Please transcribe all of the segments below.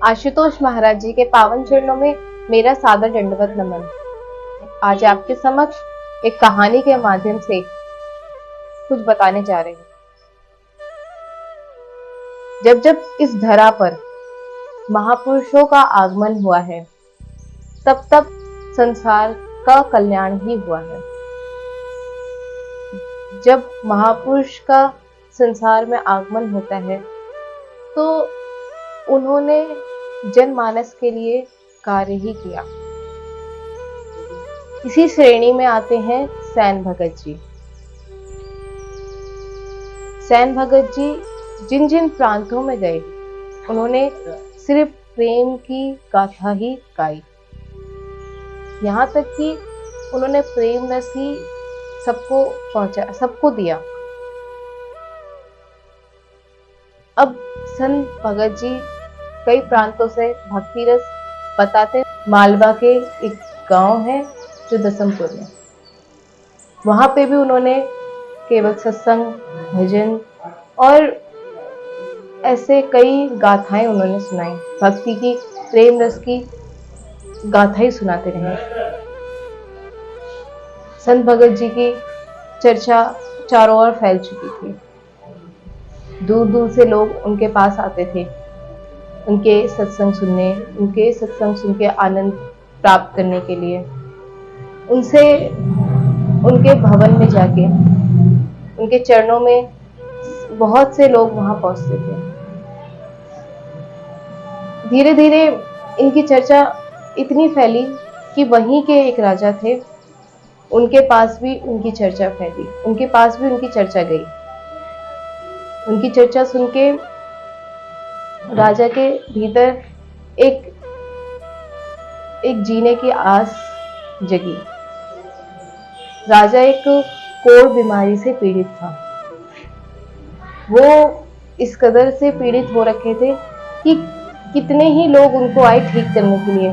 आशुतोष महाराज जी के पावन चरणों में मेरा सादर दंडवत नमन। आज आपके समक्ष एक कहानी के माध्यम से कुछ बताने जा रहे हैं। जब जब इस धरा पर महापुरुषों का आगमन हुआ है, तब तब संसार का कल्याण ही हुआ है। जब महापुरुष का संसार में आगमन होता है तो उन्होंने जनमानस के लिए कार्य ही किया। इसी श्रेणी में आते हैं सैन भगत जी। सैन भगत जी जिन जिन प्रांतों में गए, उन्होंने सिर्फ प्रेम की गाथा ही गाई। यहाँ तक कि उन्होंने प्रेम रस ही सबको पहुंचा, सबको दिया। अब संत भगत जी कई प्रांतों से भक्ति रस बताते। मालवा के एक गांव है जो दसमपुर में, वहां पे भी उन्होंने केवल सत्संग, भजन और ऐसे कई गाथाएं उन्होंने सुनाई। भक्ति की, प्रेम रस की गाथा ही सुनाते रहे। संत भगत जी की चर्चा चारों ओर फैल चुकी थी। दूर दूर से लोग उनके पास आते थे, उनके सत्संग सुनने, उनके सत्संग सुन के आनंद प्राप्त करने के लिए। उनसे उनके भवन में जाके, उनके चरणों में बहुत से लोग वहां पहुंचते थे। धीरे धीरे इनकी चर्चा इतनी फैली कि वहीं के एक राजा थे, उनके पास भी उनकी चर्चा फैली, उनके पास भी उनकी चर्चा गई। उनकी चर्चा सुन के राजा के भीतर एक जीने की आस जगी। राजा एक कोढ़ बीमारी से पीड़ित था। वो इस कदर से पीड़ित हो रखे थे कि कितने ही लोग उनको आए ठीक करने के लिए,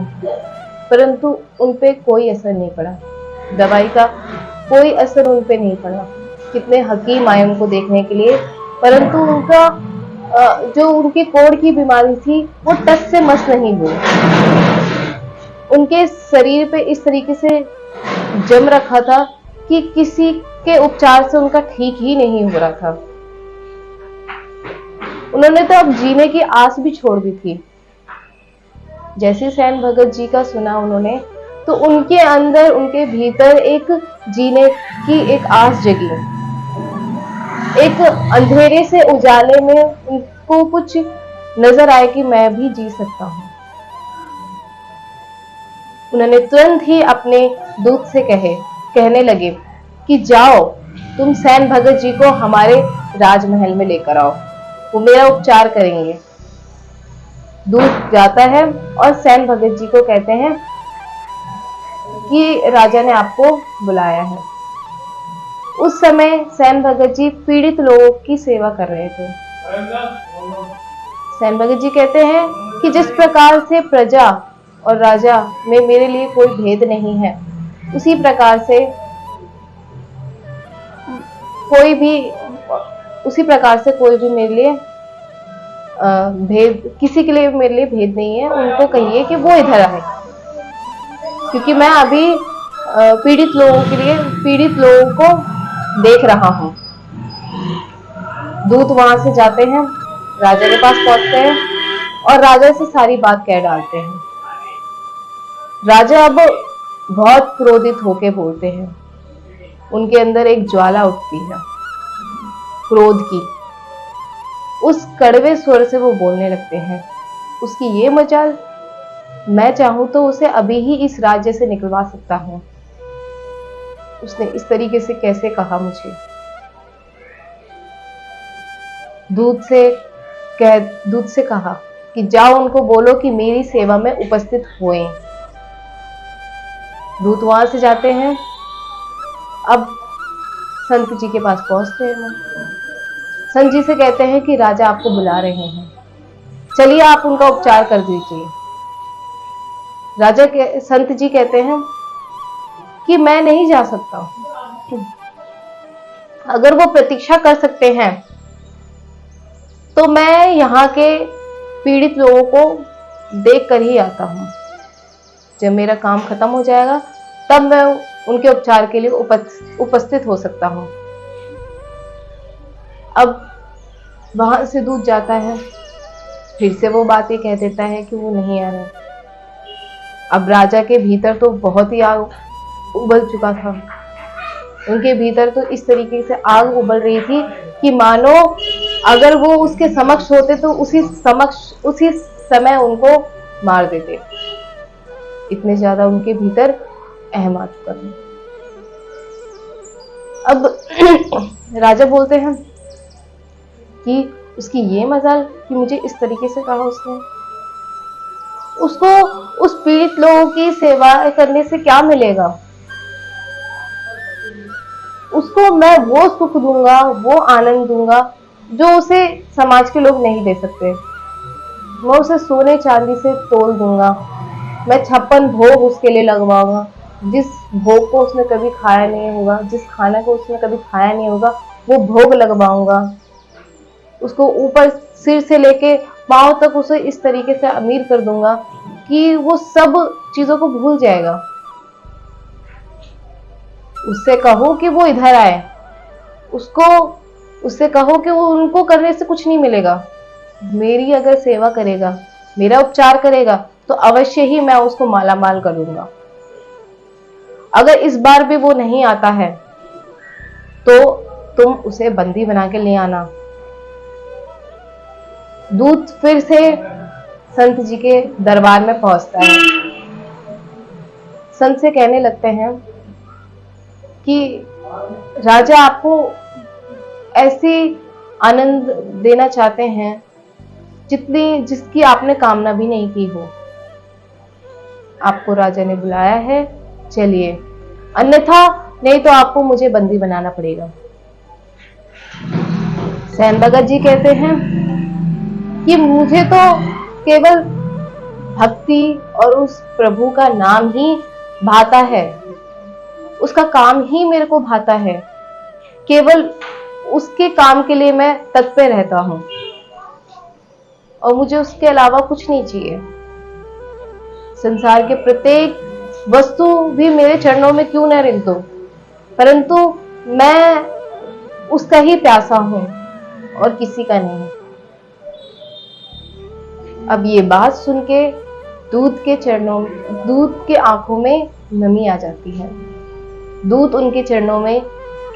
परंतु उन पे कोई असर नहीं पड़ा। दवाई का कोई असर उन पे नहीं पड़ा। कितने हकीम आए उनको देखने के लिए, परंतु उनका जो उनकी कोढ़ की बीमारी थी वो टस से मस नहीं हुई। उनके शरीर पे इस तरीके से जम रखा था कि किसी के उपचार से उनका ठीक ही नहीं हो रहा था। उन्होंने तो अब जीने की आस भी छोड़ दी थी। जैसे सैन भगत जी का सुना उन्होंने, तो उनके अंदर, उनके भीतर एक जीने की एक आस जगी। एक अंधेरे से उजाले में उनको कुछ नजर आया कि मैं भी जी सकता हूं। उन्होंने तुरंत ही अपने दूत से कहने लगे कि जाओ, तुम सैन भगत जी को हमारे राजमहल में लेकर आओ, वो मेरा उपचार करेंगे। दूत जाता है और सैन भगत जी को कहते हैं कि राजा ने आपको बुलाया है। उस समय सैन भगत जी पीड़ित लोगों की सेवा कर रहे थे। सैन भगत जी कहते हैं कि जिस प्रकार से प्रजा और राजा में मेरे लिए कोई भेद नहीं है, उसी प्रकार से कोई भी मेरे लिए भेद, किसी के लिए मेरे लिए भेद नहीं है। उनको कहिए कि वो इधर आए, क्योंकि मैं अभी पीड़ित लोगों को देख रहा हूं। दूत वहां से जाते हैं, राजा के पास पहुंचते हैं और राजा से सारी बात कह डालते हैं। राजा अब बहुत क्रोधित होकर बोलते हैं। उनके अंदर एक ज्वाला उठती है क्रोध की। उस कड़वे स्वर से वो बोलने लगते हैं, उसकी ये मजाल, मैं चाहूं तो उसे अभी ही इस राज्य से निकलवा सकता हूं। उसने इस तरीके से कैसे कहा मुझे। दूत से कहा कि जाओ, उनको बोलो कि मेरी सेवा में उपस्थित हुए। दूत वहां से जाते हैं। अब संत जी के पास पहुंचते हैं। संत जी से कहते हैं कि राजा आपको बुला रहे हैं, चलिए आप उनका उपचार कर दीजिए। संत जी कहते हैं कि मैं नहीं जा सकता। अगर वो प्रतीक्षा कर सकते हैं तो मैं यहाँ के पीड़ित लोगों को देख कर ही आता हूँ। जब मेरा काम खत्म हो जाएगा तब मैं उनके उपचार के लिए उपस्थित हो सकता हूँ। अब वहां से दूत जाता है, फिर से वो बात ये कह देता है कि वो नहीं आ रहे। अब राजा के भीतर तो बहुत ही आग उबल चुका था। उनके भीतर तो इस तरीके से आग उबल रही थी कि मानो अगर वो उसके समक्ष होते तो उसी समय उनको मार देते। इतने ज्यादा उनके भीतर अहम आ चुका था। अब राजा बोलते हैं कि उसकी ये मजाल कि मुझे इस तरीके से कहा उसने। उसको उस पीड़ित लोगों की सेवा करने से क्या मिलेगा? उसको मैं वो सुख दूंगा, वो आनंद दूंगा जो उसे समाज के लोग नहीं दे सकते। मैं उसे सोने चांदी से तोल दूंगा। मैं 56 भोग उसके लिए लगवाऊंगा। जिस भोग को उसने कभी खाया नहीं होगा, जिस खाना को उसने कभी खाया नहीं होगा, वो भोग लगवाऊंगा। उसको ऊपर सिर से लेके पांव तक उसे इस तरीके से अमीर कर दूंगा कि वो सब चीजों को भूल जाएगा। उससे कहो कि वो इधर आए, उससे कहो कि वो उनको करने से कुछ नहीं मिलेगा। मेरी अगर सेवा करेगा, मेरा उपचार करेगा तो अवश्य ही मैं उसको माला माल करूंगा। अगर इस बार भी वो नहीं आता है तो तुम उसे बंदी बना के ले आना। दूत फिर से संत जी के दरबार में पहुंचता है। संत से कहने लगते हैं कि राजा आपको ऐसी आनंद देना चाहते हैं जिसकी आपने कामना भी नहीं की हो। आपको राजा ने बुलाया है, चलिए, अन्यथा नहीं तो आपको मुझे बंदी बनाना पड़ेगा। सैन भगत जी कहते हैं कि मुझे तो केवल भक्ति और उस प्रभु का नाम ही भाता है, उसका काम ही मेरे को भाता है। केवल उसके काम के लिए मैं तत्पर रहता हूं और मुझे उसके अलावा कुछ नहीं चाहिए। संसार के प्रत्येक वस्तु भी मेरे चरणों में क्यों न रिंध दो, परंतु मैं उसका ही प्यासा हूं और किसी का नहीं। अब ये बात सुन के दूत के आंखों में नमी आ जाती है। दूत उनके चरणों में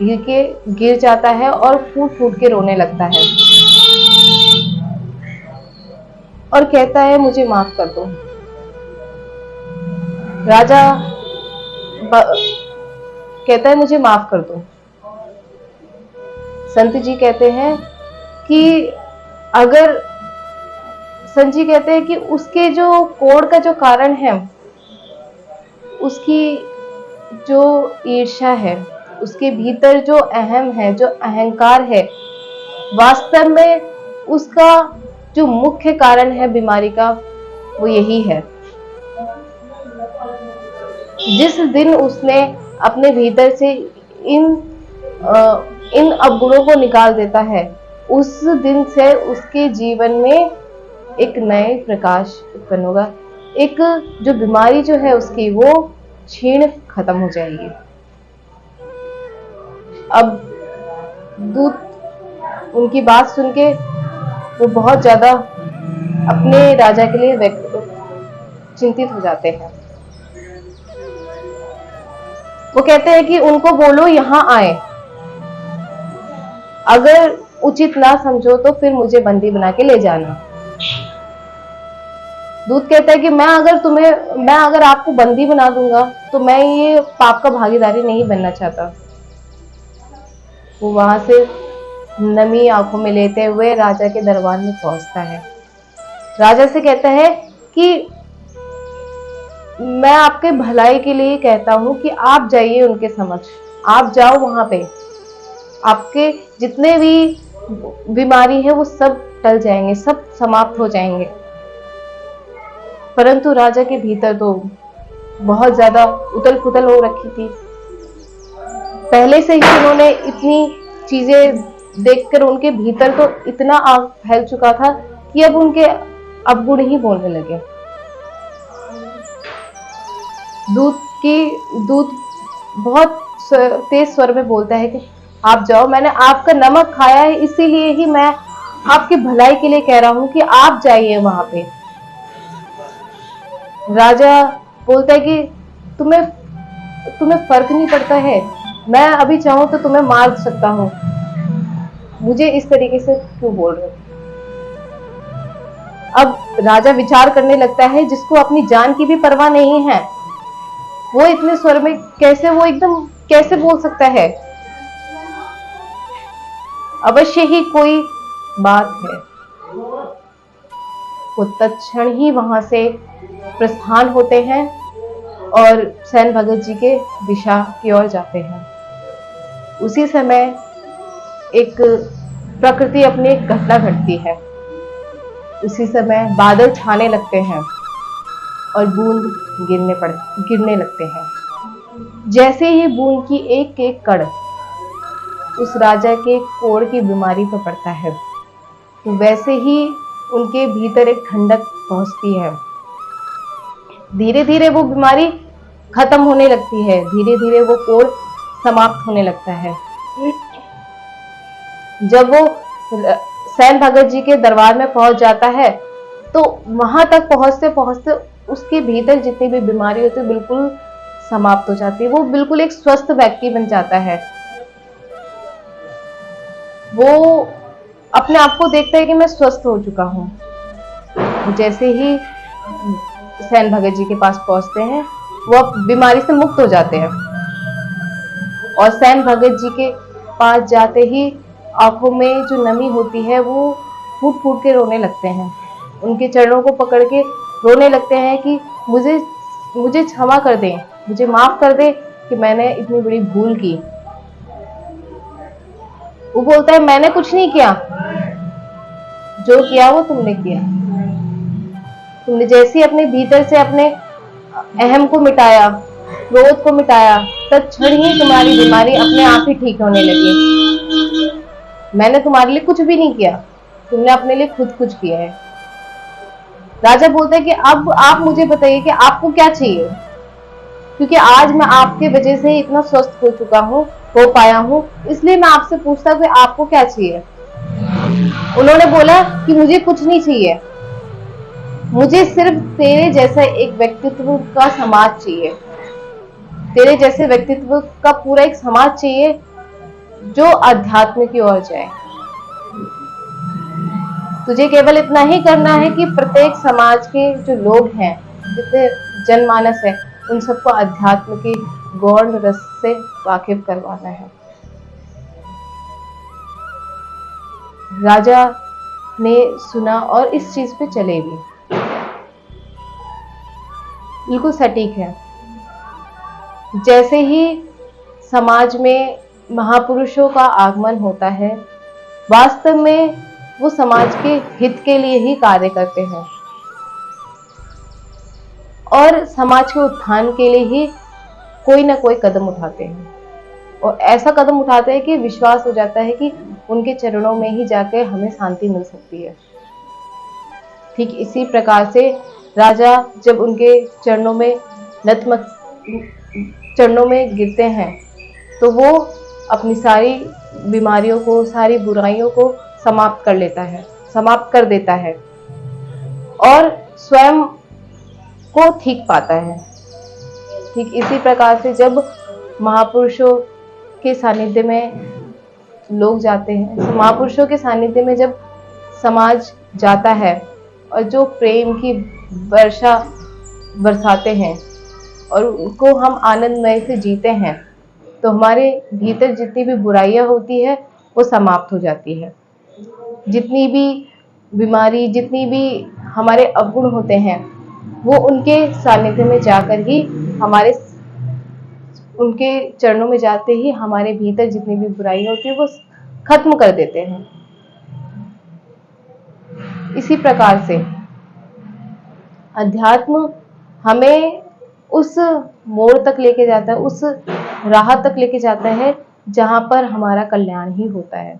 गिर जाता है और फूट फूट के रोने लगता है और कहता है मुझे माफ कर दो। राजा कहता है मुझे माफ कर दो। संत जी कहते हैं कि उसके जो कोढ़ का जो कारण है, उसकी जो ईर्ष्या है, उसके भीतर जो अहम है, जो अहंकार है, वास्तव में उसका जो मुख्य कारण है बीमारी का, वो यही है। जिस दिन उसने अपने भीतर से इन अवगुणों को निकाल देता है, उस दिन से उसके जीवन में एक नए प्रकाश उत्पन्न होगा। एक जो बीमारी जो है उसकी, वो क्षीण खत्म हो जाएगी। अब दूत उनकी बात सुन के वो बहुत ज्यादा अपने राजा के लिए चिंतित हो जाते हैं। वो कहते हैं कि उनको बोलो यहां आए, अगर उचित ना समझो तो फिर मुझे बंदी बना के ले जाना। दूत कहता है कि मैं अगर आपको बंदी बना दूंगा तो मैं ये पाप का भागीदारी नहीं बनना चाहता। वो वहां से नमी आंखों में लेते हुए राजा के दरबार में पहुंचता है। राजा से कहता है कि मैं आपके भलाई के लिए कहता हूं कि आप जाइए उनके समक्ष, आप जाओ वहां पे, आपके जितने भी बीमारी है वो सब टल जाएंगे, सब समाप्त हो जाएंगे। परंतु राजा के भीतर तो बहुत ज्यादा उथल पुथल हो रखी थी। पहले से ही उन्होंने इतनी चीजें देखकर उनके भीतर तो इतना आग फैल चुका था कि अब उनके अवगुण ही बोलने लगे। दूत बहुत तेज स्वर में बोलता है कि आप जाओ, मैंने आपका नमक खाया है, इसीलिए ही मैं आपकी भलाई के लिए कह रहा हूं कि आप जाइए वहां पे। राजा बोलता है कि तुम्हें तुम्हें फर्क नहीं पड़ता है, मैं अभी चाहूं तो तुम्हें मार सकता हूं, मुझे इस तरीके से क्यों बोल रहे हो। अब राजा विचार करने लगता है, जिसको अपनी जान की भी परवाह नहीं है, वो इतने स्वर में कैसे, वो एकदम कैसे बोल सकता है। अवश्य ही कोई बात है। वो तत्क्षण ही वहां से प्रस्थान होते हैं और सैन भगत जी के दिशा की ओर जाते हैं। उसी समय एक प्रकृति अपनी एक घटना घटती है। उसी समय बादल छाने लगते हैं और बूंद गिरने लगते हैं। जैसे ही बूंद की एक एक कण उस राजा के कोढ़ की बीमारी पर पड़ता है, तो वैसे ही उनके भीतर एक ठंडक पहुंचती है। धीरे धीरे वो बीमारी खत्म होने लगती है, धीरे धीरे वो कोढ़ समाप्त होने लगता है। जब वो सैन भगत जी के दरबार में पहुंच जाता है, तो वहां तक पहुंचते पहुंचते उसके भीतर जितनी भी बीमारी होती है बिल्कुल समाप्त हो जाती है। वो बिल्कुल एक स्वस्थ व्यक्ति बन जाता है। वो अपने आप को देखता है कि मैं स्वस्थ हो चुका हूं। जैसे ही सैन भगत जी के पास पहुंचते हैं, वो बीमारी से मुक्त हो जाते हैं और सैन भगत जी के पास जाते ही आंखों में जो नमी होती है वो फूट फूट के रोने लगते हैं। उनके चरणों को पकड़ के रोने लगते हैं कि मुझे क्षमा कर दें, मुझे माफ कर दे कि मैंने इतनी बड़ी भूल की। वो बोलता है, मैंने कुछ नहीं किया, जो किया वो तुमने किया। तुमने जैसे अपने भीतर से अपने अहम को मिटाया, क्रोध को मिटाया, तत्क्षण ही तुम्हारी बीमारी अपने आप ही ठीक होने लगी। मैंने तुम्हारे लिए कुछ भी नहीं किया, तुमने अपने लिए खुद कुछ किया है। राजा बोलता है कि अब आप मुझे बताइए कि आपको क्या चाहिए, क्योंकि आज मैं आपके वजह से इतना स्वस्थ हो पाया हूँ, इसलिए मैं आपसे पूछता हूँ कि आपको क्या चाहिए। उन्होंने बोला कि मुझे कुछ नहीं चाहिए, मुझे सिर्फ तेरे जैसा एक व्यक्तित्व का समाज चाहिए, तेरे जैसे व्यक्तित्व का पूरा एक समाज चाहिए जो अध्यात्म की ओर जाए। तुझे केवल इतना ही करना है कि प्रत्येक समाज के जो लोग हैं, जितने जनमानस है, उन सबको अध्यात्म के गौण रस से वाकिफ करवाना है। राजा ने सुना और इस चीज पे चले भी। बिल्कुल सटीक है। जैसे ही समाज में महापुरुषों का आगमन होता है, वास्तव में वो समाज के हित के लिए ही कार्य करते हैं और समाज के उत्थान के लिए ही कोई ना कोई कदम उठाते हैं, और ऐसा कदम उठाते हैं कि विश्वास हो जाता है कि उनके चरणों में ही जाकर हमें शांति मिल सकती है। ठीक इसी प्रकार से राजा जब उनके चरणों में गिरते हैं, तो वो अपनी सारी बीमारियों को, सारी बुराइयों को समाप्त कर देता है और स्वयं को ठीक पाता है। ठीक इसी प्रकार से जब महापुरुषों के सानिध्य में लोग जाते हैं, महापुरुषों के सानिध्य में जब समाज जाता है और जो प्रेम की वर्षा बरसाते हैं और उनको हम आनंदमय से जीते हैं, तो हमारे भीतर जितनी भी बुराइयां होती है वो समाप्त हो जाती है। जितनी भी बीमारी, जितनी भी हमारे अवगुण होते हैं, वो उनके सानिध्य में जाकर ही उनके चरणों में जाते ही हमारे भीतर जितनी भी बुराई होती है वो खत्म कर देते हैं। इसी प्रकार से अध्यात्म हमें उस मोड़ तक लेके जाता है, उस राह तक लेके जाता है जहां पर हमारा कल्याण ही होता है।